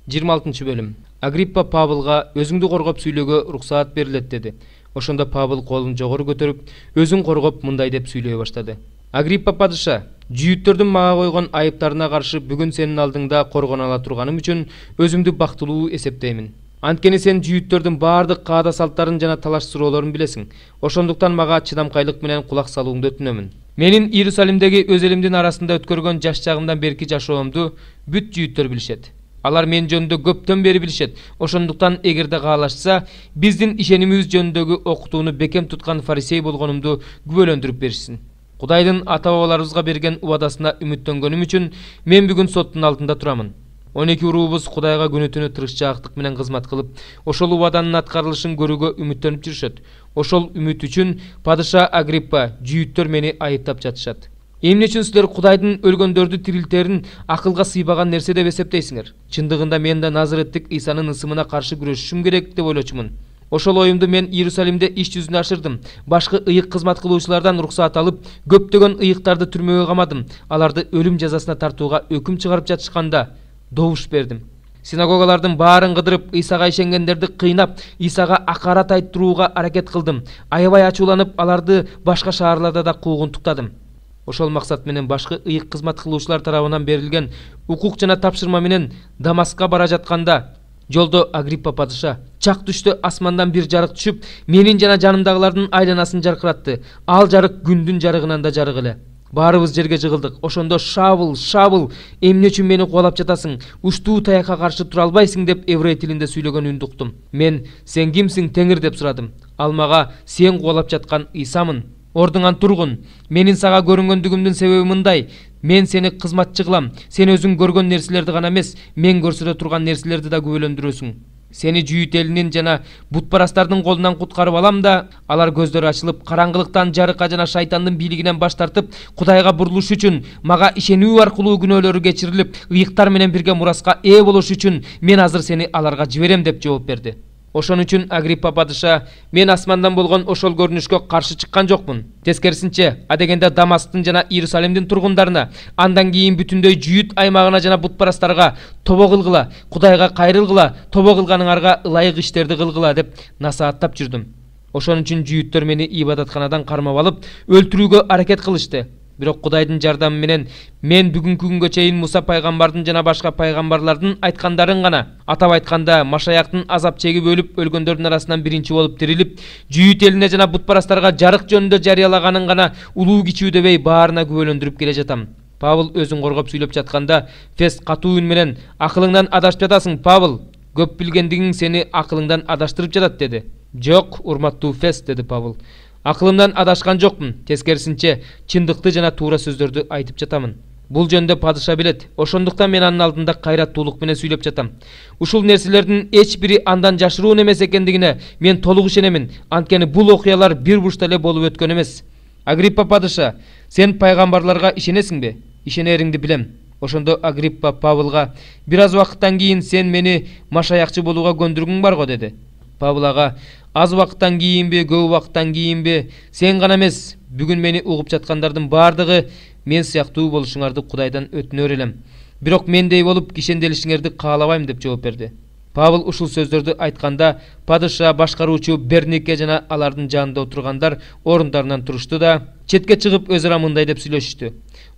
26 bölüm. Агриппа Павылга өзүңдү коргоп сүйлөөгө уруксаат берилет деди. Ошондо Павыл колун жогору көтөрүп, өзүн коргоп мындай деп сүйлөй баштады. Агриппа падыша, жүйүттөрдүн мага койгон айыптарына каршы бүгүн сенин алдыңда коргоно ала турганым үчүн өзүмдү бактылуу эсептеймин. Анткени сен жүйүттөрдүн баардык каада салттарын жана талаш суроолорун билесиң. Ошондуктан мага чыдамкайлык менен кулак салууңду өтүнөмүн. Менин Иерусалимдеги өз элимдин арасында өткөргөн жаш чагымдан берки жашоомду бүт жүйүттөр билишет. Алар мен жөнүндө көптөн бери билишет. Ошондуктан эгерде каалашса, биздин ишенимибиз жөнүндөгү окутууну бекем туткан фарисей болгонумду күбөлөндүрүп беришсин. Кудайдын ата-бабаларыбызга берген убадасына үмүттөнгөнүм үчүн мен бүгүн соттун алдында турамын. 12 уруубуз Кудайга күнү-түнү тырышчаактык менен кызмат кылып, ошол убаданын аткарылышын көрүүгө үмүттөнүп жүрүшөт. Ошол үмүт үчүн падыша Агриппа, жүйүттөр мени айыптап жатышат. Эмне үчүн силер Кудайдын өлгөндөрдү тирилтерин акылга сыйбаган нерсе деп эсептейсиңер? Чындыгында мен да Назареттик Исанын ысымына каршы күрөшүшүм керек деп ойлочумун. Ошол оюмду мен Иерусалимде иш жүзүнө ашырдым. Башкы ыйык кызмат кылуучулардан уруксаат алып, көптөгөн ыйыктарды түрмөгө камадым. Аларды өлүм жазасына тартууга өкүм чыгарып жатышканда добуш бердим. Синагогалардын баарын кыдырып, Исага ишенгендерди кыйнап, Исага акарат айттырууга аракет кылдым. Аябай ачууланып, аларды башка шаарларда да куугунтуктадым. Ошол максат менен башкы ыйык кызмат кылуучулар тарабынан берилген укук жана тапшырма менен Дамаска бара жатканда, жолдо Агриппа падыша, чак түштө асмандан бир жарык түшүп, менин жана жанымдагылардын айланасын жаркыратты. Ал жарык күндүн жарыгынан да жарык эле. Баарыбыз жерге жыгылдык. Ошондо Шавыл, Шавыл, эмне үчүн мени кубалап жатасың? Уштуу таякка каршы тура албайсың деп эврей тилинде сүйлөгөн үндү уктум. Мен, сен кимсиң, Теңир деп сурадым. Ал мага, сен кубалап жаткан Исамын. Ордуңан тургун. Менин сага көрүнгөндүгүмдүн себеби мындай. Мен сени кызматчы кылам. Сен өзүң көргөн нерселерди гана эмес, мен көрсөтө турган нерселерди да күбөлөндүрөсүң. Сени жүйүт элинин жана бутпарастардын колунан куткарып алам да, алар көздөрү ачылып, караңгылыктан жарыкка жана шайтандын бийлигинен баш тартып, Кудайга бурулуш үчүн, мага ишенүү аркылуу күнөөлөрү кечирилип, ыйыктар менен бирге мураска ээ болуш үчүн мен азыр сени аларга жиберем деп жооп берди. Ошон үчүн Агриппа падыша, мен асмандан болгон ошол көрүнүшкө каршы чыккан жокмун. Тескерисинче, адегенде Дамасктын жана Иерусалимдин тургундарына, андан кийин бүтүндөй жүйүт аймагына жана бутпарастарга тобо кылгыла, Кудайга кайрылгыла, тобо кылганыңарга ылайык иштерди кылгыла деп насааттап жүрдүм. Ошон үчүн жүйүттөр мени ибадатканадан кармап алып, өлтүрүүгө аракет кылышты. Бирок Кудайдын жардамы менен мен бүгүнкү күнгө чейин Муса пайгамбардын жана башка пайгамбарлардын айткандарын гана, атап айтканда Машаяктын азап чегип өлүп өлгөндөрдүн арасынан биринчи болуп тирилип, жүйүт элине жана бутпарастарга жарык жөнүндө жарыялаганын гана улуу кичүү дебей баарына күбөлөндүрүп келе жатам. Павыл өзүн коргоп сүйлөп жатканда, Фест катуу үн менен, акылыңдан адашып жатасың, Павыл. Көп билгендигиң сени акылыңдан адаштырып жатат деди. Жок, урматтуу Фест, деди Павыл. Акылымдан адашкан жокмун. Тескерисинче, чындыкты жана туура сөздөрдү айтып жатамын. Бул жөнүндө падыша билет. Ошондуктан мен анын алдында кайраттуулук менен сүйлөп жатам. Ушул нерселердин эч бири андан жашыруун эмес экендигине мен толук ишенемин. Анткени бул окуялар бир бурчта эле болуп өткөн эмес. Агриппа падыша, сен пайгамбарларга ишенесиңби? Ишенериңди билем. Ошондо Агриппа Павылга, бир аз убакыттан кийин сен мени машаякчы болууга көндүргүң барго деди. Павыл ага, аз убакыттан кийинби, көп убакыттан кийинби, сен гана эмес, бүгүн мени угуп жаткандардын баардыгы мен сыяктуу болушуңарды Кудайдан өтүнөр элем. Бирок мендей болуп кишенделишиңерди каалабайм деп жооп берди. Павыл ушул сөздөрдү айтканда, падыша, башкаруучу Бернике жана алардын жанында отургандар орундарынан турушту да, четке чыгып өз ара мындай деп сүйлөшүштү.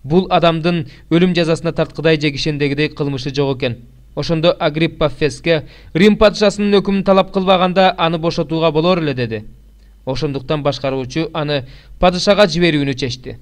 Бул адамдын өлүм жазасына тарткыдай же кишендегидей кылмышы жок экен. Ошондо Агриппа Феске, Рим падышасынын өкүмүн талап кылбаганда аны бошотууга болор эле деди. Ошондуктан башкаруучу аны падышага жиберүүнү чечти.